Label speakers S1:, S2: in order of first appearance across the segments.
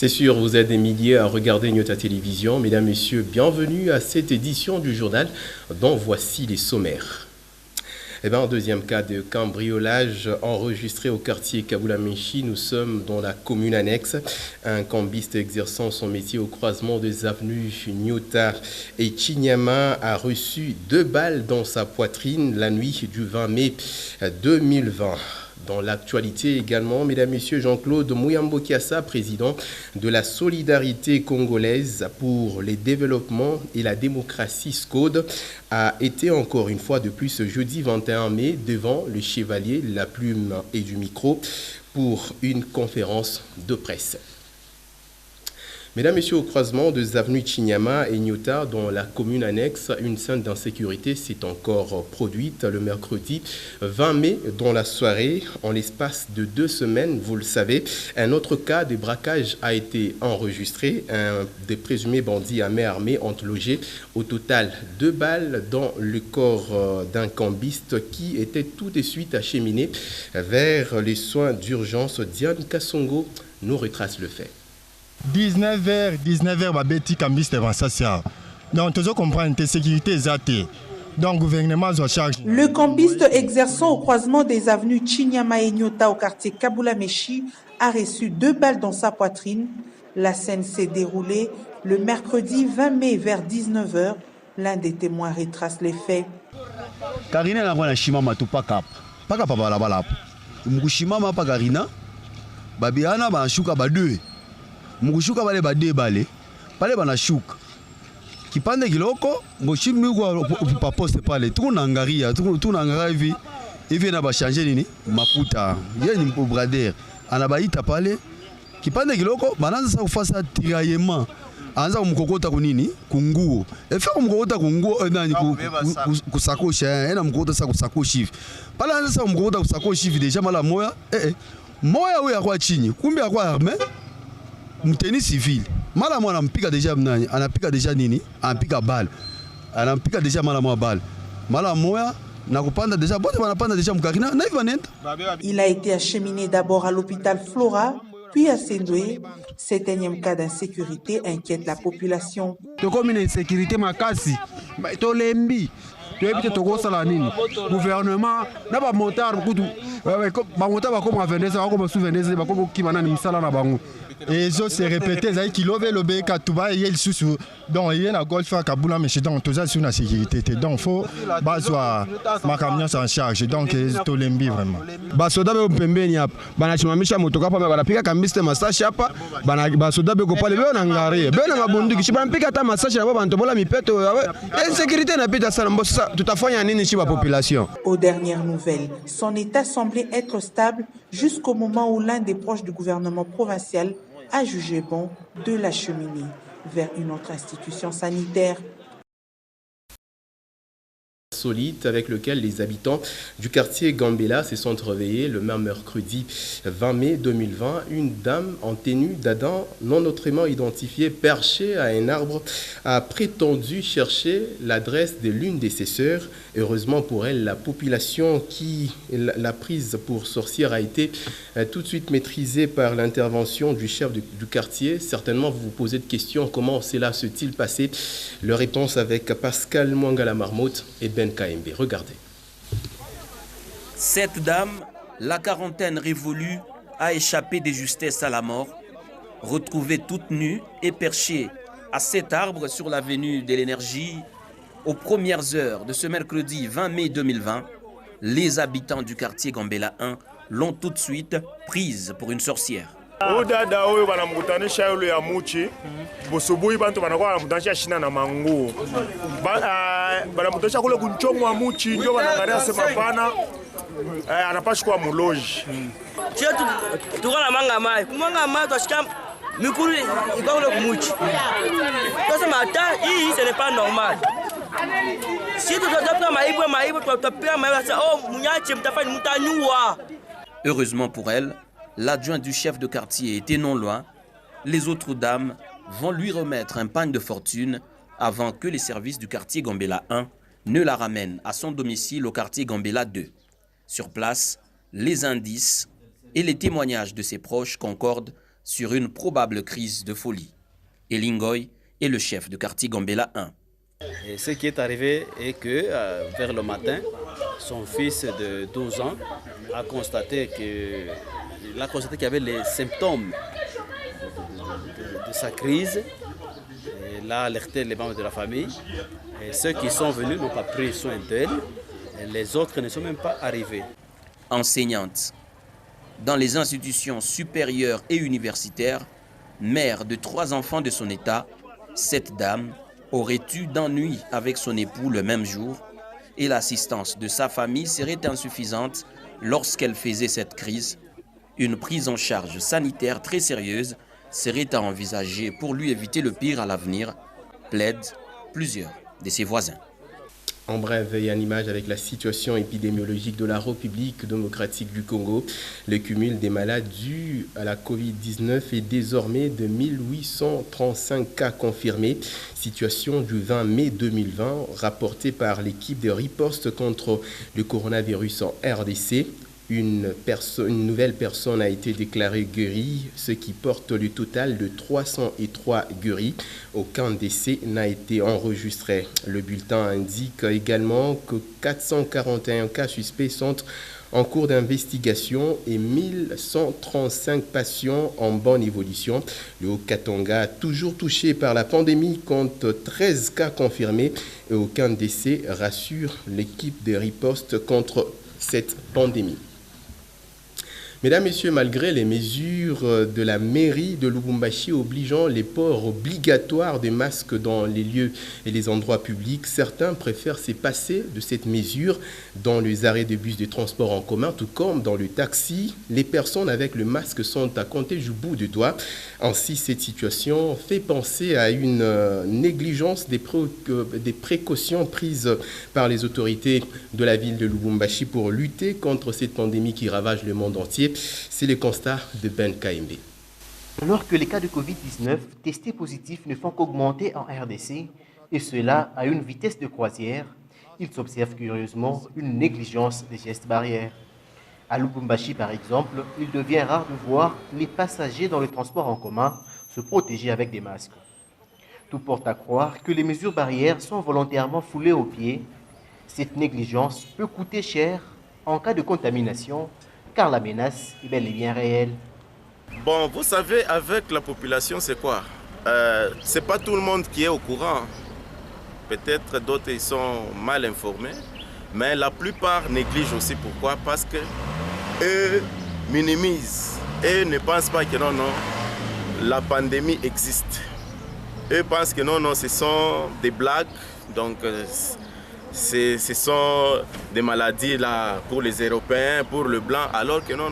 S1: C'est sûr, vous êtes des milliers à regarder Nyota Télévision. Mesdames, Messieurs, bienvenue à cette édition du journal dont voici les sommaires. Un deuxième cas de cambriolage enregistré au quartier Kabula-Menchi. Nous sommes dans la commune annexe. Un cambiste exerçant son métier au croisement des avenues Nyota et Chinyama a reçu 2 balles dans sa poitrine la nuit du 20 mai 2020. Dans l'actualité également, mesdames, messieurs, Jean-Claude Muyambo Kiassa, président de la Solidarité congolaise pour les développements et la démocratie SCODE, a été encore une fois de plus ce jeudi 21 mai devant le chevalier, la plume et du micro pour une conférence de presse. Mesdames, Messieurs, au croisement des avenues Chinyama et Nyota, dans la commune annexe, une scène d'insécurité s'est encore produite le mercredi 20 mai dans la soirée. En l'espace de 2 semaines, vous le savez, un autre cas de braquage a été enregistré. Des présumés bandits à main armée ont logé au total 2 balles dans le corps d'un cambiste qui était tout de suite acheminé vers les soins d'urgence. Diane Kassongo nous retrace le fait.
S2: 19h, babeti cambiste avançasia. Donc, tu comprends que sécurité est donc, le gouvernement en charge.
S3: Le cambiste exerçant au croisement des avenues Chinyama et Nyota au quartier Kabula-Menchi a reçu 2 balles dans sa poitrine. La scène s'est déroulée le mercredi 20 mai vers 19h. L'un des témoins retrace les faits.
S4: Karina na bwana shimama tu paka balabala. Mukushimama pa Karina. Babiana ba shuka ba 2. Mukushuka bale bade bale pale banashuka kipande kiloko moshimi kwa pa poste pale tunangaria hivi na ba changer nini makuta yeye ni brader anabaita pale kipande kiloko bananza sa kufasa tiraillement anza kumkokota kunini kunguo efa kumkokota kunguo nani kusakosha ena mkokota sa kusakoshi pale anza sa kumkokota kusakoshi deja mala moya moya huyo akwa chini kumbe akwa arme mteni civil mala mwana mpika deja mnani anapika deja nini anapika bal anampika deja mala mwa bal mala moya na kupanda deja bote banapanda deja mkarina na hivi nenda.
S3: Il a été acheminé d'abord à l'hôpital Flora puis à Sendoué. Cet énième cas d'insécurité inquiète la population.
S5: Comme une insécurité makasi tolembi tuebite tokosala nini gouvernement na ba motard kutu ba motard ba comme vendeza ba comme souvendeza ba comme kibana ni msala na bango.
S2: Et ça s'est répété, ça qui love le bec à Touba et il sous donc il y a un golf à Kabula mais c'est donc tout ça sur la sécurité donc faut basoa ma camion en charge donc to lembi vraiment
S5: basoda be pembeni hapa banachimamisha motoka hapa banapika kambiste masashi hapa basoda be ko pale be na ngare be na mabunduki shi banapika hata masashi na bantu bola mipeto insécurité na pita sana mbosa tutafanya nini shi ba population.
S3: Aux dernières nouvelles, son état semblait être stable jusqu'au moment où l'un des proches du gouvernement provincial a jugé bon de l'acheminer vers une autre institution sanitaire.
S1: Solide avec lequel les habitants du quartier Gambela se sont réveillés le même mercredi 20 mai 2020. Une dame en tenue d'Adam non autrement identifiée perchée à un arbre a prétendu chercher l'adresse de l'une de ses sœurs. Heureusement pour elle, la population qui l'a prise pour sorcière a été tout de suite maîtrisée par l'intervention du chef du quartier. Certainement vous vous posez de questions, comment cela s'est-il passé? La réponse avec Pascal Mwangala Marmotte et Ben KMB. Regardez.
S6: Cette dame, la quarantaine révolue, a échappé de justesse à la mort. Retrouvée toute nue et perchée à cet arbre sur l'avenue de l'Énergie, aux premières heures de ce mercredi 20 mai 2020, les habitants du quartier Gambela 1 l'ont tout de suite prise pour une sorcière.
S7: Udada huyo banamkutanisha yule ya muchi busubuhi bantu banakuwa banamkutanisha shina na manguo banamkutanisha kule kunchongo wa muchi ndio banangalia sema pana anapashi kwa muloji
S8: chetu tukana manga mai kumanga mai twashika mikuru ikakule kumuchi sasa mata hii ce n'est pas normal si tutatafuta maibu tutapea maibu sasa munyache mtafanya mtanyua.
S6: Heureusement pour elle, l'adjoint du chef de quartier était non loin. Les autres dames vont lui remettre un pagne de fortune avant que les services du quartier Gambela 1 ne la ramènent à son domicile au quartier Gambela 2. Sur place, les indices et les témoignages de ses proches concordent sur une probable crise de folie. Elingoy est le chef de quartier Gambela 1.
S9: Et ce qui est arrivé est que vers le matin, son fils de 12 ans a constaté qu'il y avait les symptômes de sa crise. Il a alerté les membres de la famille. Et ceux qui sont venus n'ont pas pris soin d'elle. Les autres ne sont même pas arrivés.
S6: Enseignante. Dans les institutions supérieures et universitaires, mère de 3 enfants de son état, cette dame aurait eu d'ennuis avec son époux le même jour et l'assistance de sa famille serait insuffisante lorsqu'elle faisait cette crise. Une prise en charge sanitaire très sérieuse serait à envisager pour lui éviter le pire à l'avenir, plaident plusieurs de ses voisins.
S1: En bref, et en image avec la situation épidémiologique de la République démocratique du Congo, le cumul des malades dus à la Covid-19 est désormais de 1835 cas confirmés. Situation du 20 mai 2020, rapportée par l'équipe de riposte contre le coronavirus en RDC. Une nouvelle personne a été déclarée guérie, ce qui porte le total de 303 guéris. Aucun décès n'a été enregistré. Le bulletin indique également que 441 cas suspects sont en cours d'investigation et 1135 patients en bonne évolution. Le Haut-Katanga, toujours touché par la pandémie, compte 13 cas confirmés et aucun décès, rassure l'équipe de riposte contre cette pandémie. Mesdames, Messieurs, malgré les mesures de la mairie de Lubumbashi obligeant les ports obligatoires des masques dans les lieux et les endroits publics, certains préfèrent se passer de cette mesure dans les arrêts de bus de transport en commun, tout comme dans le taxi. Les personnes avec le masque sont à compter du bout du doigt. Ainsi, cette situation fait penser à une négligence des précautions prises par les autorités de la ville de Lubumbashi pour lutter contre cette pandémie qui ravage le monde entier. C'est le constat de Ben Kaimbe.
S10: Alors que les cas de Covid-19 testés positifs ne font qu'augmenter en RDC, et cela à une vitesse de croisière, il s'observe curieusement une négligence des gestes barrières. À Lubumbashi, par exemple, il devient rare de voir les passagers dans le transport en commun se protéger avec des masques. Tout porte à croire que les mesures barrières sont volontairement foulées aux pieds. Cette négligence peut coûter cher en cas de contamination, car la menace est bel et bien réelle.
S11: Bon, vous savez, avec la population, c'est quoi? C'est pas tout le monde qui est au courant. Peut-être d'autres ils sont mal informés, mais la plupart négligent aussi. Pourquoi? Parce que eux minimisent et ne pensent pas que non, la pandémie existe. Eux pensent que non, ce sont des blagues. Donc, ce sont des maladies là, pour les Européens, pour le blanc, alors que non,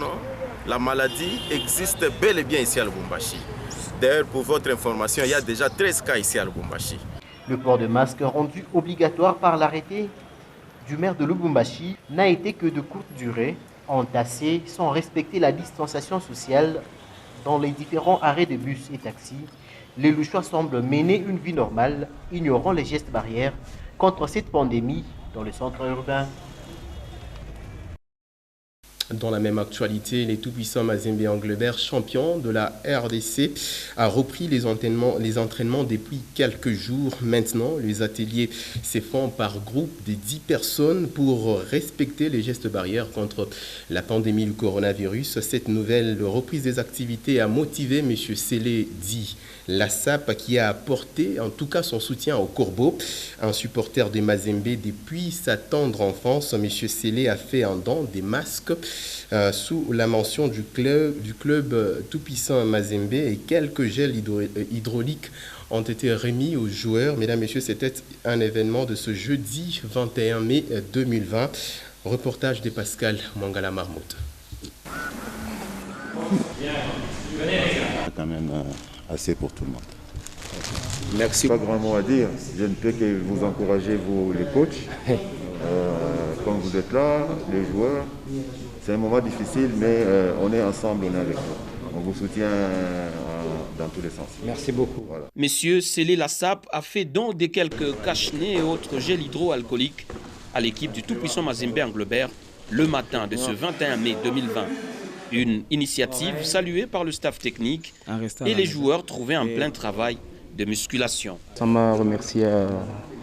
S11: la maladie existe bel et bien ici à Lubumbashi. D'ailleurs, pour votre information, il y a déjà 13 cas ici à Lubumbashi.
S10: Le port de masque rendu obligatoire par l'arrêté du maire de Lubumbashi n'a été que de courte durée, entassé sans respecter la distanciation sociale dans les différents arrêts de bus et taxis. Les Louchois semblent mener une vie normale, ignorant les gestes barrières contre cette pandémie dans le centre urbain.
S1: Dans la même actualité, les tout-puissants Mazembe Englebert, champion de la RDC, a repris les entraînements depuis quelques jours. Maintenant, les ateliers se font par groupe de 10 personnes pour respecter les gestes barrières contre la pandémie du coronavirus. Cette nouvelle reprise des activités a motivé M. Sélé dit la SAP qui a apporté en tout cas son soutien au Corbeau, un supporter de Mazembe depuis sa tendre enfance. M. Sélé a fait un don des masques sous la mention du club tout-puissant Mazembe et quelques gels hydrauliques ont été remis aux joueurs. Mesdames, Messieurs, c'était un événement de ce jeudi 21 mai 2020. Reportage de Pascal Mangala Marmout.
S12: Quand même assez pour tout le monde.
S13: Merci. Pas grand mot à dire. Je ne peux que vous encourager, vous les coachs. Comme vous êtes là, les joueurs. C'est un moment difficile, mais on est ensemble, on est avec vous. On vous soutient dans tous les sens.
S10: Merci beaucoup.
S13: Voilà.
S6: Monsieur Sélé Lassap a fait don de quelques cache-nez et autres gels hydroalcooliques à l'équipe du tout-puissant Mazembe Englebert le matin de ce 21 mai 2020. Une initiative saluée par le staff technique et les joueurs trouvés en plein travail de musculation.
S14: Ça m'a remercié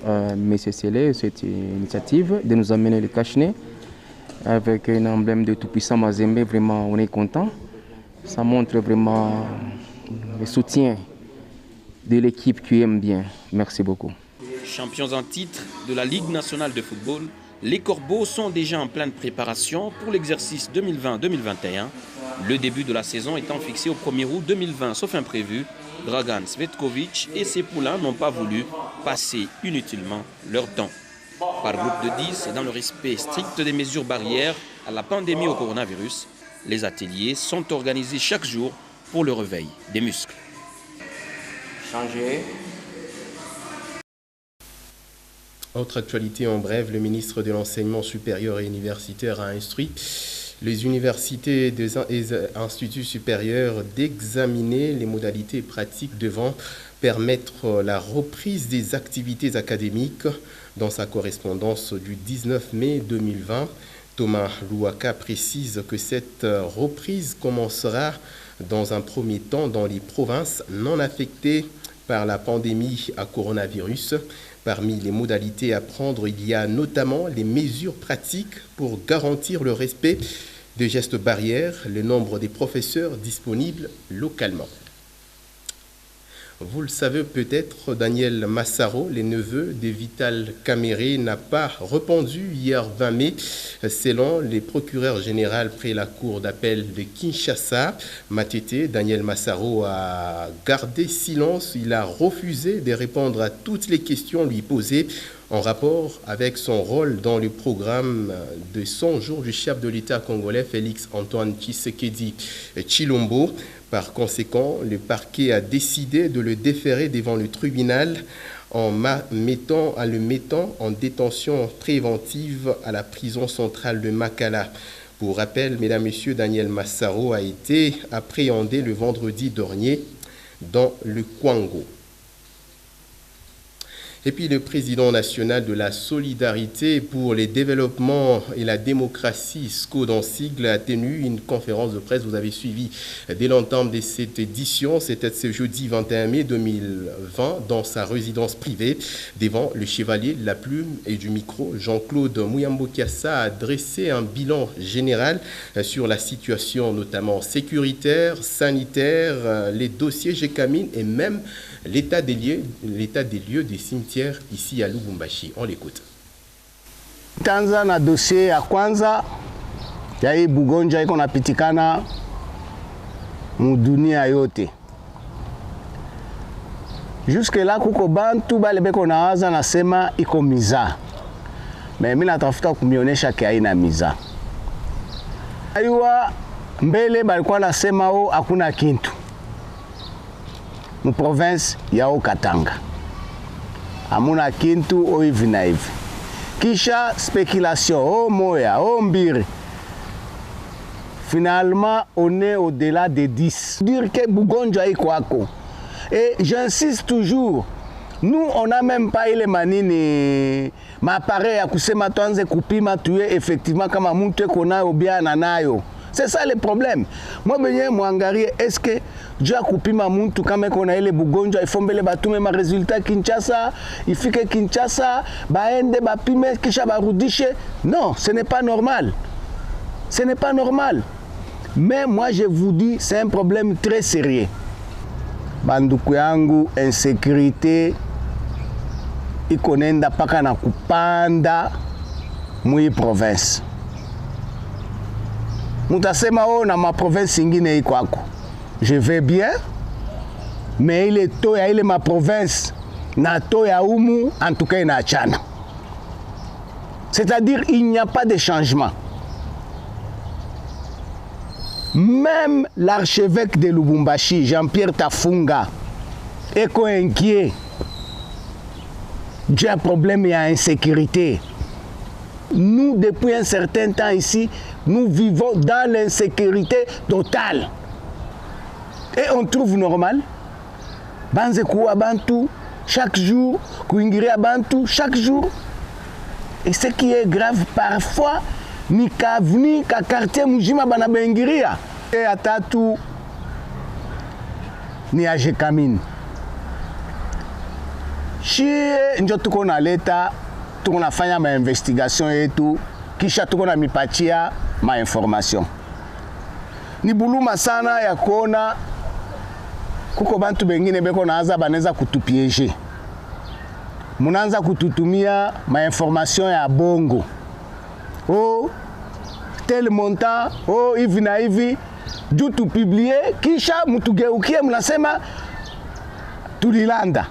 S14: M. Sélé, cette initiative de nous amener le cache-nez avec un emblème de tout-puissant Mazembe. Vraiment, on est content. Ça montre vraiment le soutien de l'équipe qui aime bien. Merci beaucoup.
S6: Champions en titre de la Ligue nationale de football, les Corbeaux sont déjà en pleine préparation pour l'exercice 2020-2021. Le début de la saison étant fixé au 1er août 2020, sauf imprévu, Dragan Svetkovic et ses poulains n'ont pas voulu passer inutilement leur temps. Par groupe de 10 et dans le respect strict des mesures barrières à la pandémie au coronavirus, les ateliers sont organisés chaque jour pour le réveil des muscles.
S14: Changer.
S1: Autre actualité en bref, le ministre de l'Enseignement supérieur et universitaire a instruit les universités et des instituts supérieurs d'examiner les modalités pratiques devant permettre la reprise des activités académiques. Dans sa correspondance du 19 mai 2020, Thomas Louaka précise que cette reprise commencera dans un premier temps dans les provinces non affectées par la pandémie à coronavirus. Parmi les modalités à prendre, il y a notamment les mesures pratiques pour garantir le respect des gestes barrières, le nombre des professeurs disponibles localement. Vous le savez peut-être, Daniel Massaro, le neveu de Vital Kamere, n'a pas répondu hier 20 mai, selon les procureurs généraux près la cour d'appel de Kinshasa. Matete, Daniel Massaro a gardé silence. Il a refusé de répondre à toutes les questions lui posées en rapport avec son rôle dans le programme de 100 jours du chef de l'État congolais, Félix Antoine Tshisekedi Tshilombo. Par conséquent, le parquet a décidé de le déférer devant le tribunal en mettant en détention préventive à la prison centrale de Makala. Pour rappel, mesdames, messieurs, Daniel Massaro a été appréhendé le vendredi dernier dans le Kwango. Et puis le président national de la solidarité pour les développements et la démocratie, SCODE en sigle, a tenu une conférence de presse. Vous avez suivi dès l'entame de cette édition. C'était ce jeudi 21 mai 2020 dans sa résidence privée. Devant le chevalier de la plume et du micro, Jean-Claude Muyambo Kiassa a dressé un bilan général sur la situation notamment sécuritaire, sanitaire, les dossiers GECAMIN et même l'état des lieux des cimetières ici à Lubumbashi. On l'écoute.
S15: Tanza na dossier ya kwanza ya hii bugonjwa iko napitikana mudunia yote. Jusque là kuko bantu bale beko nawaza nasema iko miza. Mimi natafuta kumionesha kia ina miza. Aiwa mbele balikuwa nasema hakuna kintu. Mu province ya Katanga. Amuna kintu hivi na hivi. Kisha spéculation, moya, mbiri. Finalement, on est au-delà des 10. Dire que bugonjwa iko ako. Et j'insiste toujours, nous on n'a même pas ile manini m'appareil ya kusema tuanze kupima tuye effectivement kama mtu konayo bien nayo. C'est ça le problème. Moi benye muangarie est-ce que Dieu kupima muntu kama kona ile bugonjwa ifombele batume ma résultat Kinshasa, ifike Kinshasa, baende bapime kisha barudishe. Non, ce n'est pas normal. Ce n'est pas normal. Mais moi je vous dis, c'est un problème très sérieux. Banduku yangu, insécurité ikonenda paka na kupanda mui province. Mutasema na ma province ingine iko ako. Je vais bien, mais il est tôt, il est ma province. Na to ya umu, en tout cas na chana. C'est-à-dire il n'y a pas de changement. Même l'archevêque de Lubumbashi, Jean-Pierre Tafunga, est inquiet. J'ai un problème, il y a insécurité. Nous, depuis un certain temps ici, nous vivons dans l'insécurité totale. Et on trouve normal. Banze kuwa bantu, chaque jour, kuingiria bantu, chaque jour. Et ce qui est grave, parfois, ni kavni, ka quartier mujima bana bengiria. ya tatu ni Ajekamine. Shie njo tuko na leta, tuko nafanya ma investigation yetu, kisha tuko na mipatia ma information. Ni buluma sana ya kuona kuko bantu bengine beko naanza banaweza kutupieje. Munaanza kututumia ma information ya bongo. Oh, tel montant, oh hivi na hivi, juu tupiblie, kisha mtugeukie mnasema tulilanda.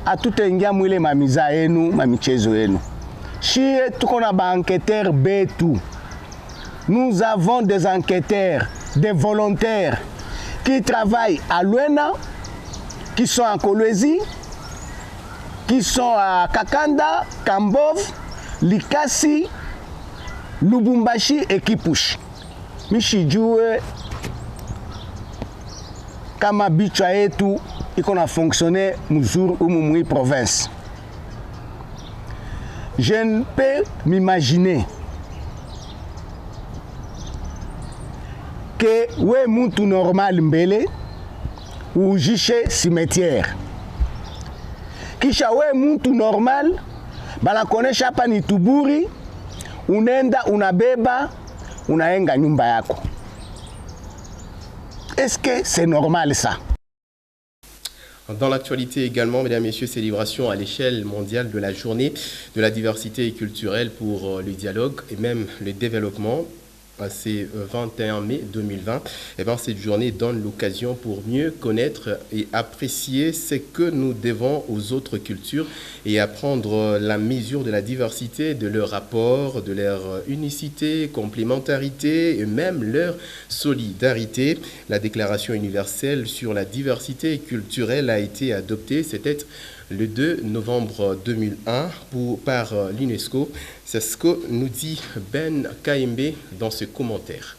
S15: Atutaingia mwile mamiza yenu, mamichezo yenu. Shie tuko na ba enquêteurs betu. Nous avons des enquêteurs, des volontaires qui travaillent à Luena, qui sont en Kolwezi, qui sont à Kakanda, Kambov, Likasi, Lubumbashi et Kipushi. Mishijue kama bichwa yetu iko na fonctionner mzuri umumui province. Je ne peux m'imaginer que we muntu normal mbele ujishe cimetière. Kisha we muntu normal banakonesha hapa ni Tuburi, unenda unabeba unaenga nyumba yako. Est-ce que c'est normal ça?
S1: Dans l'actualité également, mesdames et messieurs, célébration à l'échelle mondiale de la journée de la diversité culturelle pour le dialogue et même le développement. C'est 21 mai 2020. Et bien, cette journée donne l'occasion pour mieux connaître et apprécier ce que nous devons aux autres cultures et apprendre la mesure de la diversité, de leur rapport, de leur unicité, complémentarité et même leur solidarité. La Déclaration universelle sur la diversité culturelle a été adoptée. C'était le 2 novembre 2001 par l'UNESCO. C'est ce que nous dit Ben Kaimbe dans ce commentaire.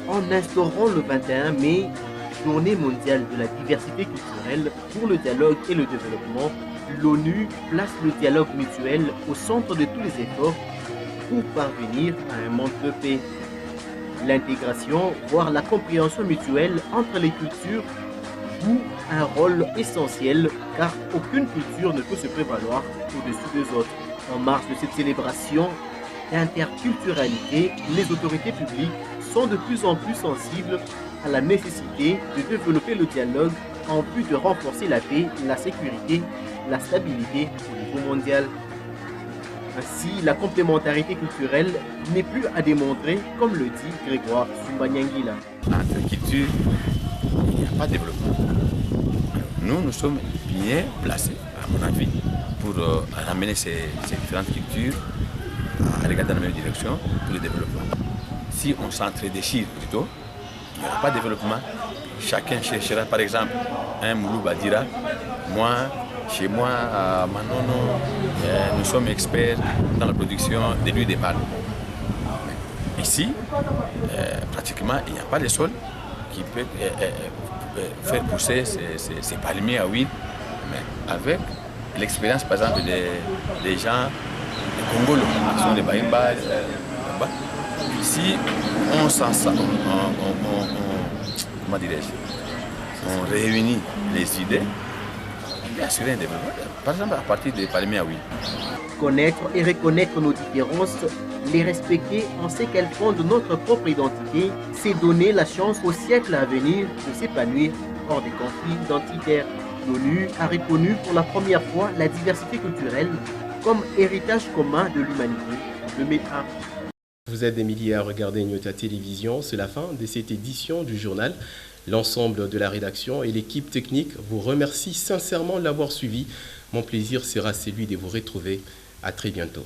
S10: En instaurant le 21 mai, Journée mondiale de la diversité culturelle pour le dialogue et le développement, l'ONU place le dialogue mutuel au centre de tous les efforts pour parvenir à un monde de paix. L'intégration, voire la compréhension mutuelle entre les cultures, joue un rôle essentiel car aucune culture ne peut se prévaloir au-dessus des autres. En marge de cette célébration d'interculturalité, les autorités publiques sont de plus en plus sensibles à la nécessité de développer le dialogue en vue de renforcer la paix, la sécurité, la stabilité au niveau mondial. Ainsi, la complémentarité culturelle n'est plus à démontrer, comme le dit Grégoire Sumbanyangila.
S16: Entre cultures, il n'y a pas de développement. Nous sommes bien placés, à mon avis, pour ramener ces différentes cultures à regarder dans la même direction pour le développement. Si on s'entre-déchire plutôt, il n'y aura pas de développement. Chacun cherchera, par exemple, un Moulouba dira, moi, chez moi, à Manono, nous sommes experts dans la production de l'huile de palme. Ici, pratiquement, il n'y a pas de sol qui peut faire pousser ces palmiers à huile, mais avec l'expérience, par exemple, des gens, des Congolais, qui sont des Baïmba, là-bas. Ici, on comment dirais-je, on réunit les idées et assurer un développement, par exemple, à partir des palmiers à huile.
S10: Connaître et reconnaître nos différences, les respecter en ce qu'elles fondent notre propre identité, c'est donner la chance au siècle à venir de s'épanouir hors des conflits identitaires. L'ONU a reconnu pour la première fois la diversité culturelle comme héritage commun de l'humanité en 2001.
S1: Vous êtes des milliers à regarder Nyota Télévision. C'est la fin de cette édition du journal. L'ensemble de la rédaction et l'équipe technique vous remercie sincèrement de l'avoir suivi. Mon plaisir sera celui de vous retrouver. À très bientôt.